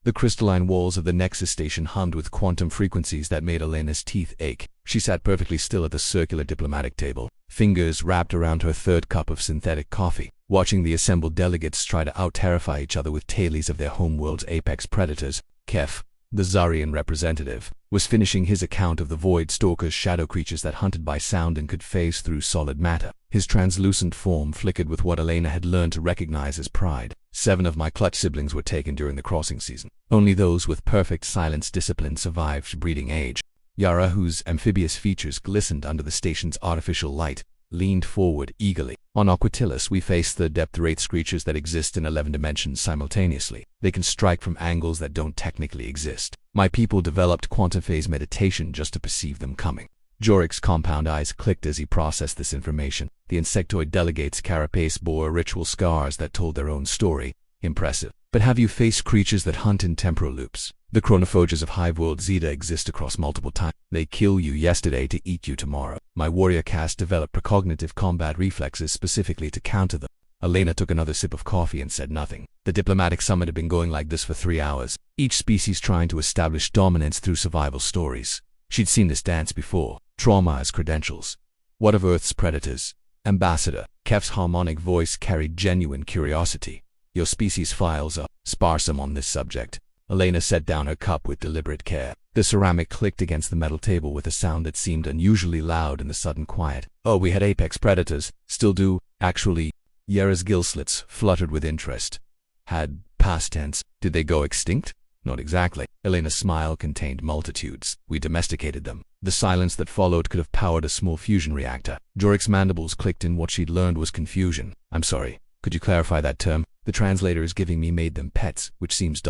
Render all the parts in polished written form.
The crystalline walls of the Nexus station hummed with quantum frequencies that made Elena's teeth ache. She sat perfectly still at the circular diplomatic table, fingers wrapped around her third cup of synthetic coffee, watching the assembled delegates try to out-terrify each other with tales of their homeworld's apex predators. Kef, the Zarian representative, was finishing his account of the Void Stalker's shadow creatures that hunted by sound and could phase through solid matter. His translucent form flickered with what Elena had learned to recognize as pride. 7 of my clutch siblings were taken during the crossing season. Only those with perfect silence discipline survived breeding age. Yara, whose amphibious features glistened under the station's artificial light, leaned forward eagerly. On Aquatilis, we face the depth-wraith creatures that exist in 11 dimensions simultaneously. They can strike from angles that don't technically exist. My people developed quantum phase meditation just to perceive them coming. Jorik's compound eyes clicked as he processed this information. The insectoid delegate's carapace bore ritual scars that told their own story. Impressive. But have you faced creatures that hunt in temporal loops? The chronophages of Hive-World Zeta exist across multiple times. They kill you yesterday to eat you tomorrow. My warrior caste developed precognitive combat reflexes specifically to counter them. Elena took another sip of coffee and said nothing. The diplomatic summit had been going like this for 3 hours, each species trying to establish dominance through survival stories. She'd seen this dance before. Trauma as credentials. What of Earth's predators? Ambassador. Kef's harmonic voice carried genuine curiosity. Your species files are sparsome on this subject. Elena set down her cup with deliberate care. The ceramic clicked against the metal table with a sound that seemed unusually loud in the sudden quiet. Oh, we had apex predators. Still do, actually. Yara's gill slits fluttered with interest. Had past tense. Did they go extinct? Not exactly. Elena's smile contained multitudes. We domesticated them. The silence that followed could have powered a small fusion reactor. Jorik's mandibles clicked in what she'd learned was confusion. I'm sorry. Could you clarify that term? The translator is giving me made them pets, which seems ...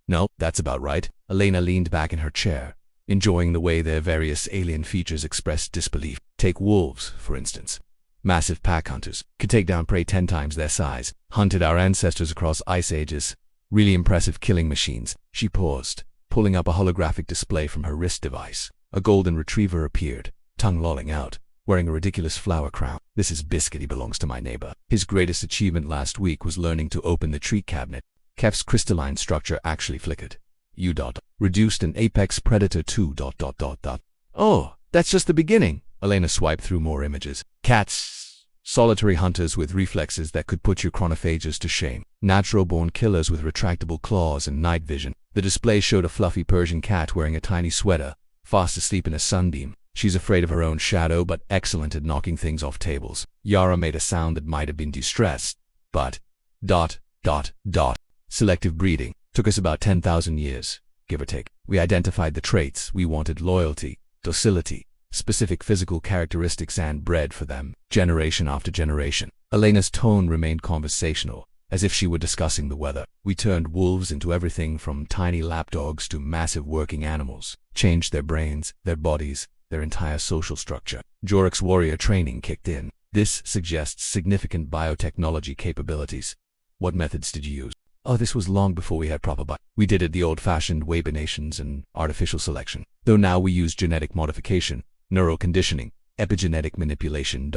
No, that's about right. Elena leaned back in her chair, enjoying the way their various alien features expressed disbelief. Take wolves, for instance. Massive pack hunters, could take down prey 10 times their size, hunted our ancestors across ice ages. Really impressive killing machines. She paused, pulling up a holographic display from her wrist device. A golden retriever appeared, tongue lolling out, wearing a ridiculous flower crown. This is Biscuit, he belongs to my neighbor. His greatest achievement last week was learning to open the treat cabinet. Kef's crystalline structure actually flickered. You ... reduced an apex predator to ... Oh, that's just the beginning. Elena swiped through more images. Cats. Solitary hunters with reflexes that could put your chronophages to shame. Natural-born killers with retractable claws and night vision. The display showed a fluffy Persian cat wearing a tiny sweater, fast asleep in a sunbeam. She's afraid of her own shadow, but excellent at knocking things off tables. Yara made a sound that might have been distressed, but ... Selective breeding took us about 10,000 years, give or take. We identified the traits we wanted: loyalty, docility, specific physical characteristics, and bred for them, generation after generation. Elena's tone remained conversational, as if she were discussing the weather. We turned wolves into everything from tiny lapdogs to massive working animals, changed their brains, their bodies, their entire social structure. Jorik's warrior training kicked in. This suggests significant biotechnology capabilities. What methods did you use? Oh, this was long before we had proper We did it the old-fashioned way: binations and artificial selection. Though now we use genetic modification, neural conditioning, epigenetic manipulation ...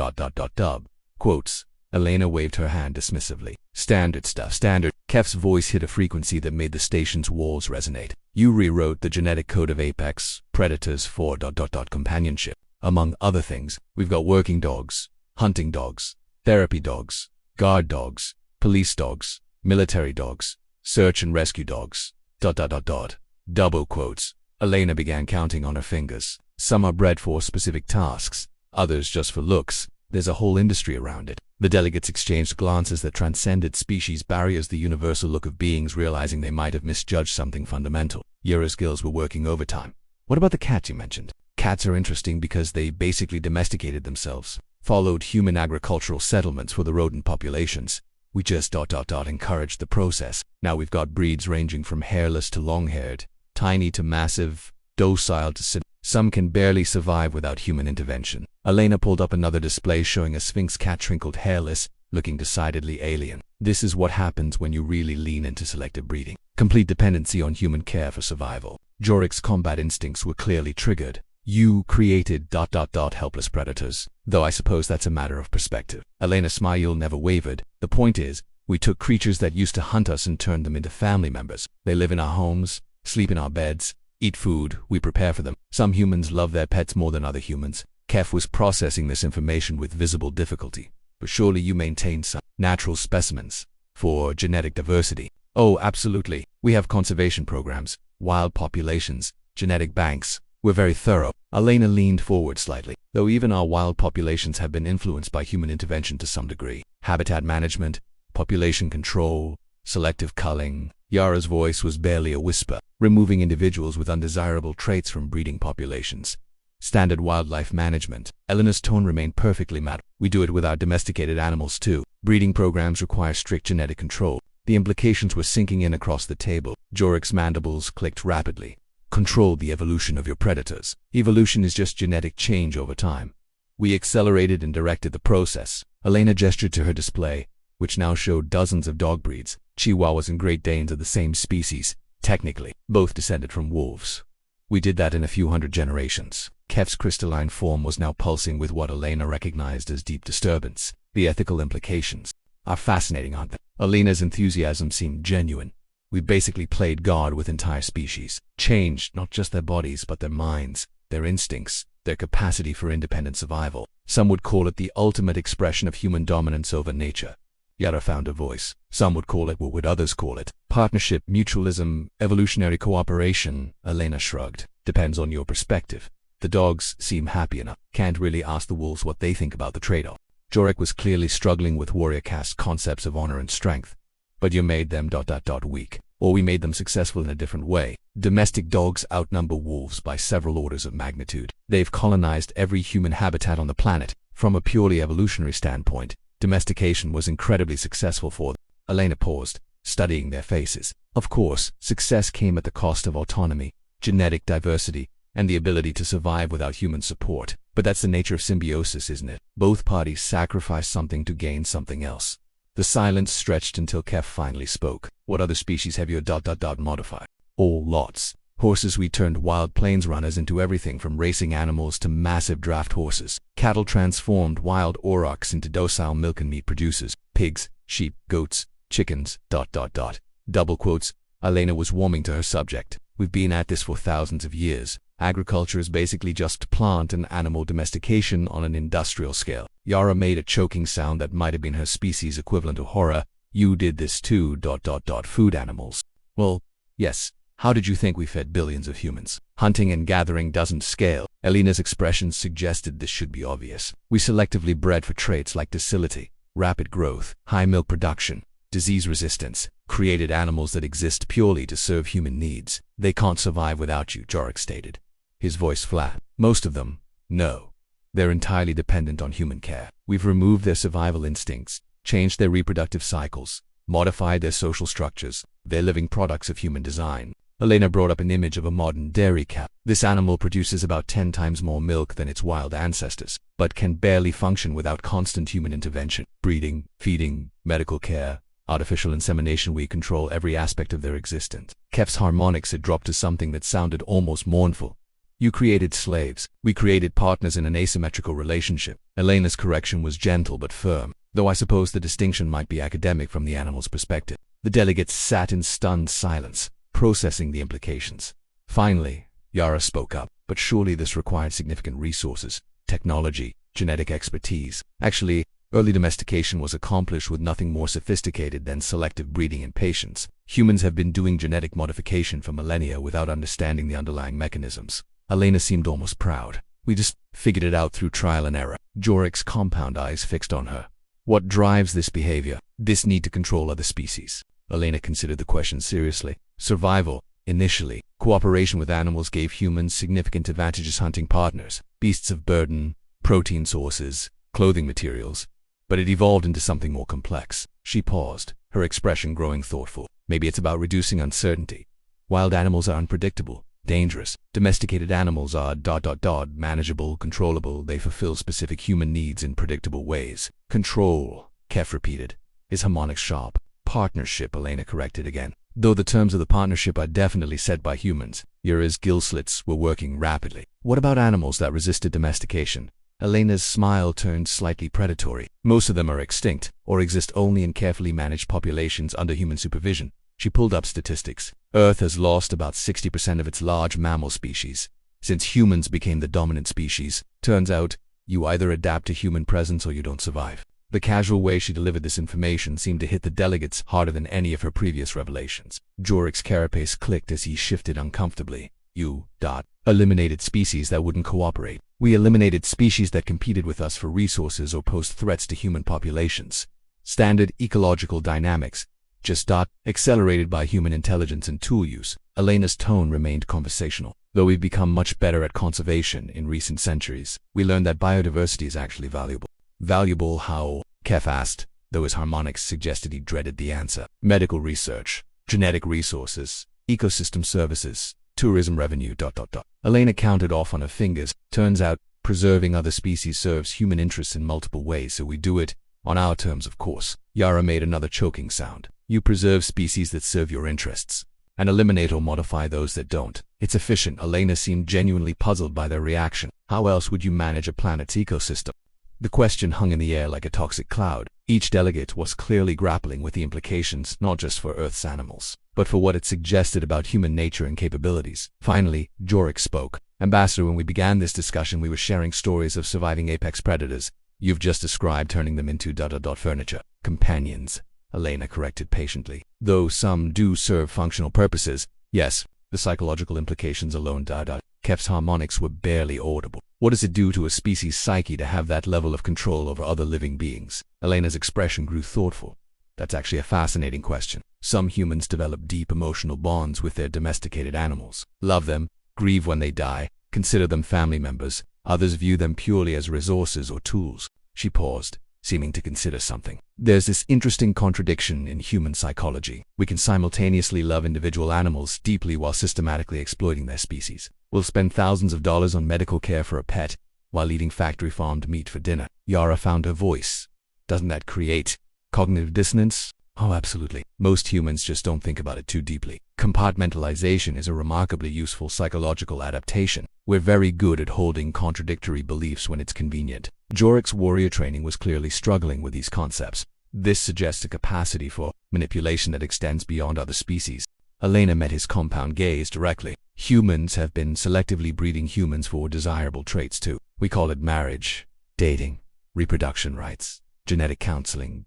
Quotes. Elena waved her hand dismissively. Standard stuff. Standard. Kef's voice hit a frequency that made the station's walls resonate. You rewrote the genetic code of apex predators for ... companionship. Among other things, we've got working dogs, hunting dogs, therapy dogs, guard dogs, police dogs, military dogs, search and rescue dogs ... Double quotes. Elena began counting on her fingers. Some are bred for specific tasks, others just for looks. There's a whole industry around it. The delegates exchanged glances that transcended species barriers, the universal look of beings realizing they might have misjudged something fundamental. Yara's skills were working overtime. What about the cats you mentioned? Cats are interesting because they basically domesticated themselves, followed human agricultural settlements for the rodent populations. We just ... encouraged the process. Now we've got breeds ranging from hairless to long-haired, tiny to massive, docile to some can barely survive without human intervention. Elena pulled up another display showing a sphinx cat twinkled hairless, looking decidedly alien. This is what happens when you really lean into selective breeding. Complete dependency on human care for survival. Jorik's combat instincts were clearly triggered. You created ... helpless predators. Though I suppose that's a matter of perspective. Elena's smile never wavered. The point is, We took creatures that used to hunt us and turned them into family members. They live in our homes, sleep in our beds, eat food we prepare for them. Some humans love their pets more than other humans. Kef was processing this information with visible difficulty. But surely you maintain some natural specimens for genetic diversity. Oh, absolutely. We have conservation programs, wild populations, genetic banks. We're very thorough. Elena leaned forward slightly. Though even our wild populations have been influenced by human intervention to some degree. Habitat management, population control, selective culling. Yara's voice was barely a whisper, removing individuals with undesirable traits from breeding populations. Standard wildlife management. Elena's tone remained perfectly matter. We do it with our domesticated animals too. Breeding programs require strict genetic control. The implications were sinking in across the table. Jorik's mandibles clicked rapidly. Control the evolution of your predators. Evolution is just genetic change over time. We accelerated and directed the process. Elena gestured to her display, which now showed dozens of dog breeds. Chihuahuas and Great Danes are the same species. Technically, both descended from wolves. We did that in a few hundred generations. Kef's crystalline form was now pulsing with what Elena recognized as deep disturbance. The ethical implications are fascinating, aren't they? Elena's enthusiasm seemed genuine. We basically played God with entire species. Changed not just their bodies, but their minds, their instincts, their capacity for independent survival. Some would call it the ultimate expression of human dominance over nature. Yara found a voice. Some would call it what would others call it? Partnership, mutualism, evolutionary cooperation. Elena shrugged. Depends on your perspective. The dogs seem happy enough. Can't really ask the wolves what they think about the trade-off. Jorik was clearly struggling with warrior caste concepts of honor and strength. But you made them ... weak. Or we made them successful in a different way. Domestic dogs outnumber wolves by several orders of magnitude. They've colonized every human habitat on the planet. From a purely evolutionary standpoint, domestication was incredibly successful for them. Elena paused, studying their faces. Of course, success came at the cost of autonomy, genetic diversity, and the ability to survive without human support. But that's the nature of symbiosis, isn't it? Both parties sacrifice something to gain something else. The silence stretched until Kef finally spoke. What other species have you ... modified? All lots. Horses. We turned wild plains runners into everything from racing animals to massive draft horses. Cattle transformed wild aurochs into docile milk and meat producers. Pigs, sheep, goats, chickens ... Double quotes. Elena was warming to her subject. We've been at this for thousands of years. Agriculture is basically just plant and animal domestication on an industrial scale. Yara made a choking sound that might have been her species' equivalent to horror. You did this too ... Food animals. Well, yes. How did you think we fed billions of humans? Hunting and gathering doesn't scale. Elena's expression suggested this should be obvious. We selectively bred for traits like docility, rapid growth, high milk production, disease resistance, created animals that exist purely to serve human needs. They can't survive without you, Jorik stated. His voice flat. Most of them, no. They're entirely dependent on human care. We've removed their survival instincts, changed their reproductive cycles, modified their social structures. They're living products of human design. Elena brought up an image of a modern dairy cow. This animal produces about 10 times more milk than its wild ancestors, but can barely function without constant human intervention. Breeding, feeding, medical care, artificial insemination. We control every aspect of their existence. Kef's harmonics had dropped to something that sounded almost mournful. You created slaves. We created partners in an asymmetrical relationship. Elena's correction was gentle but firm, though I suppose the distinction might be academic from the animal's perspective. The delegates sat in stunned silence, processing the implications. Finally, Yara spoke up. But surely this required significant resources, technology, genetic expertise. Actually, early domestication was accomplished with nothing more sophisticated than selective breeding and patience. Humans have been doing genetic modification for millennia without understanding the underlying mechanisms. Elena seemed almost proud. We just figured it out through trial and error. Jorik's compound eyes fixed on her. What drives this behavior? This need to control other species. Elena considered the question seriously. Survival, initially. Cooperation with animals gave humans significant advantages: hunting partners, beasts of burden, protein sources, clothing materials. But it evolved into something more complex. She paused, her expression growing thoughtful. Maybe it's about reducing uncertainty. Wild animals are unpredictable, dangerous. Domesticated animals are ... manageable, controllable. They fulfill specific human needs in predictable ways. Control, Kef repeated, his harmonics sharp. Partnership, Elena corrected again. Though the terms of the partnership are definitely set by humans. Yara's gill slits were working rapidly. What about animals that resisted domestication? Elena's smile turned slightly predatory. Most of them are extinct, or exist only in carefully managed populations under human supervision. She pulled up statistics. Earth has lost about 60% of its large mammal species since humans became the dominant species. Turns out, you either adapt to human presence or you don't survive. The casual way she delivered this information seemed to hit the delegates harder than any of her previous revelations. Jorik's carapace clicked as he shifted uncomfortably. You, eliminated species that wouldn't cooperate. We eliminated species that competed with us for resources or posed threats to human populations. Standard ecological dynamics. Just accelerated by human intelligence and tool use. Elena's tone remained conversational. Though we've become much better at conservation in recent centuries, we learned that biodiversity is actually valuable. Valuable how? Kef asked, though his harmonics suggested he dreaded the answer. Medical research, genetic resources, ecosystem services, tourism revenue, Elena counted off on her fingers. Turns out, preserving other species serves human interests in multiple ways, so we do it on our terms, of course. Yara made another choking sound. You preserve species that serve your interests, and eliminate or modify those that don't. It's efficient. Elena seemed genuinely puzzled by their reaction. How else would you manage a planet's ecosystem? The question hung in the air like a toxic cloud. Each delegate was clearly grappling with the implications, not just for Earth's animals, but for what it suggested about human nature and capabilities. Finally, Jorik spoke. Ambassador, when we began this discussion, we were sharing stories of surviving apex predators. You've just described turning them into furniture. Companions, Elena corrected patiently. Though some do serve functional purposes, yes, the psychological implications alone. Kef's harmonics were barely audible. What does it do to a species' psyche to have that level of control over other living beings? Elena's expression grew thoughtful. That's actually a fascinating question. Some humans develop deep emotional bonds with their domesticated animals. Love them, grieve when they die, consider them family members. Others view them purely as resources or tools. She paused, seeming to consider something. There's this interesting contradiction in human psychology. We can simultaneously love individual animals deeply while systematically exploiting their species. We'll spend thousands of dollars on medical care for a pet while eating factory-farmed meat for dinner. Yara found her voice. Doesn't that create cognitive dissonance? Oh, absolutely. Most humans just don't think about it too deeply. Compartmentalization is a remarkably useful psychological adaptation. We're very good at holding contradictory beliefs when it's convenient. Jorik's warrior training was clearly struggling with these concepts. This suggests a capacity for manipulation that extends beyond other species. Elena met his compound gaze directly. Humans have been selectively breeding humans for desirable traits too. We call it marriage, dating, reproduction rights, genetic counseling,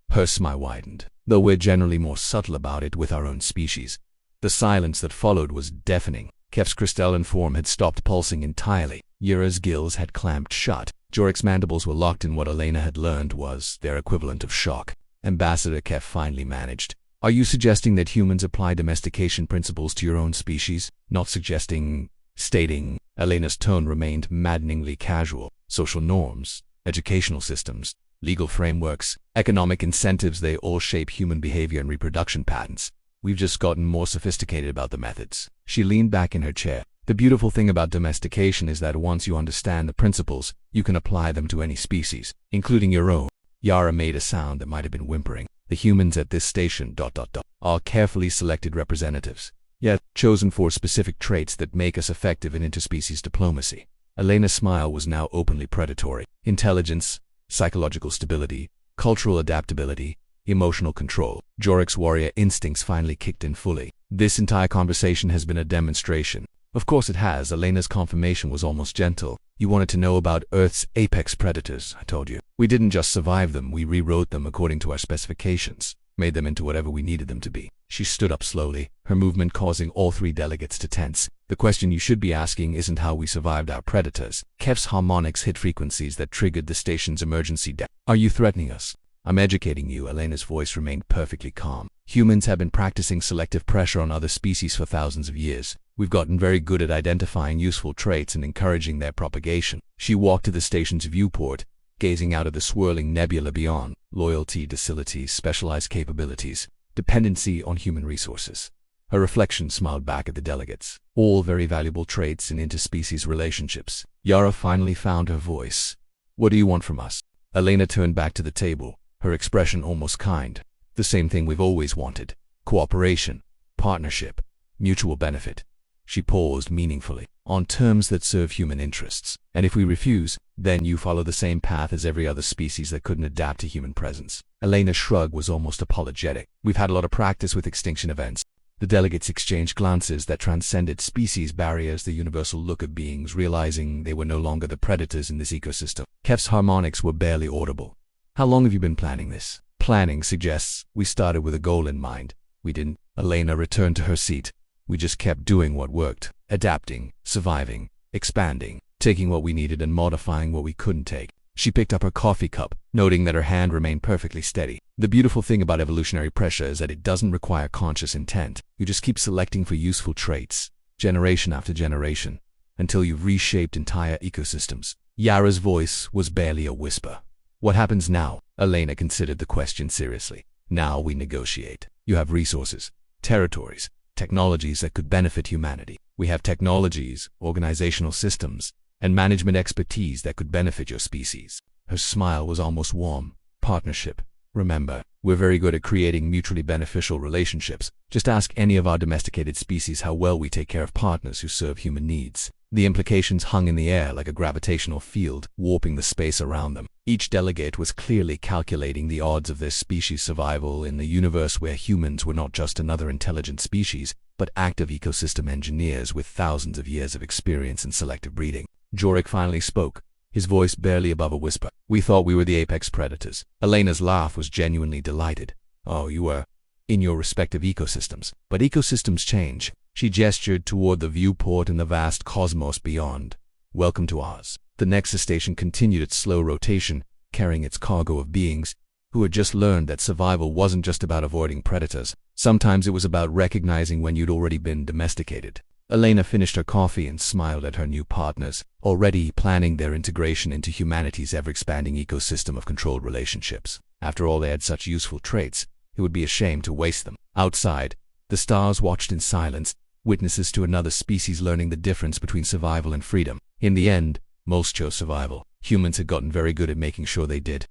Her smile widened. Though we're generally more subtle about it with our own species. The silence that followed was deafening. Kef's crystalline form had stopped pulsing entirely. Yara's gills had clamped shut. Jorik's mandibles were locked in. What Elena had learned was their equivalent of shock. Ambassador Kef finally managed. Are you suggesting that humans apply domestication principles to your own species? Not suggesting, stating. Elena's tone remained maddeningly casual. Social norms, educational systems, legal frameworks, economic incentives, they all shape human behavior and reproduction patterns. We've just gotten more sophisticated about the methods. She leaned back in her chair. The beautiful thing about domestication is that once you understand the principles, you can apply them to any species, including your own. Yara made a sound that might have been whimpering. The humans at this station are carefully selected representatives, yet chosen for specific traits that make us effective in interspecies diplomacy. Elena's smile was now openly predatory. Intelligence, psychological stability, cultural adaptability, emotional control. Jorik's warrior instincts finally kicked in fully. This entire conversation has been a demonstration. Of course it has. Elena's confirmation was almost gentle. You wanted to know about Earth's apex predators, I told you. We didn't just survive them, we rewrote them according to our specifications, made them into whatever we needed them to be. She stood up slowly, her movement causing all three delegates to tense. The question you should be asking isn't how we survived our predators. Kef's harmonics hit frequencies that triggered the station's emergency Are you threatening us? I'm educating you. Elena's voice remained perfectly calm. Humans have been practicing selective pressure on other species for thousands of years. We've gotten very good at identifying useful traits and encouraging their propagation. She walked to the station's viewport, gazing out at the swirling nebula beyond. Loyalty, docility, specialized capabilities, dependency on human resources. Her reflection smiled back at the delegates. All very valuable traits in interspecies relationships. Yara finally found her voice. What do you want from us? Elena turned back to the table, her expression almost kind. The same thing we've always wanted. Cooperation, partnership, mutual benefit. She paused meaningfully. On terms that serve human interests. And if we refuse, then you follow the same path as every other species that couldn't adapt to human presence. Elena's shrug was almost apologetic. We've had a lot of practice with extinction events. The delegates exchanged glances that transcended species barriers, the universal look of beings realizing they were no longer the predators in this ecosystem. Kef's harmonics were barely audible. How long have you been planning this? Planning suggests we started with a goal in mind. We didn't. Elena returned to her seat. We just kept doing what worked. Adapting, surviving, expanding, taking what we needed and modifying what we couldn't take. She picked up her coffee cup, noting that her hand remained perfectly steady. The beautiful thing about evolutionary pressure is that it doesn't require conscious intent. You just keep selecting for useful traits, generation after generation, until you've reshaped entire ecosystems. Yara's voice was barely a whisper. What happens now? Elena considered the question seriously. Now we negotiate. You have resources, territories, technologies that could benefit humanity. We have technologies, organizational systems, and management expertise that could benefit your species. Her smile was almost warm. Partnership. Remember, we're very good at creating mutually beneficial relationships. Just ask any of our domesticated species how well we take care of partners who serve human needs. The implications hung in the air like a gravitational field, warping the space around them. Each delegate was clearly calculating the odds of their species' survival in a universe where humans were not just another intelligent species, but active ecosystem engineers with thousands of years of experience in selective breeding. Jorik finally spoke, his voice barely above a whisper. We thought we were the apex predators. Elena's laugh was genuinely delighted. Oh, you were, in your respective ecosystems. But ecosystems change. She gestured toward the viewport and the vast cosmos beyond. Welcome to ours. The Nexus station continued its slow rotation, carrying its cargo of beings who had just learned that survival wasn't just about avoiding predators. Sometimes it was about recognizing when you'd already been domesticated. Elena finished her coffee and smiled at her new partners, already planning their integration into humanity's ever-expanding ecosystem of controlled relationships. After all, they had such useful traits, it would be a shame to waste them. Outside, the stars watched in silence, witnesses to another species learning the difference between survival and freedom. In the end, most chose survival. Humans had gotten very good at making sure they did.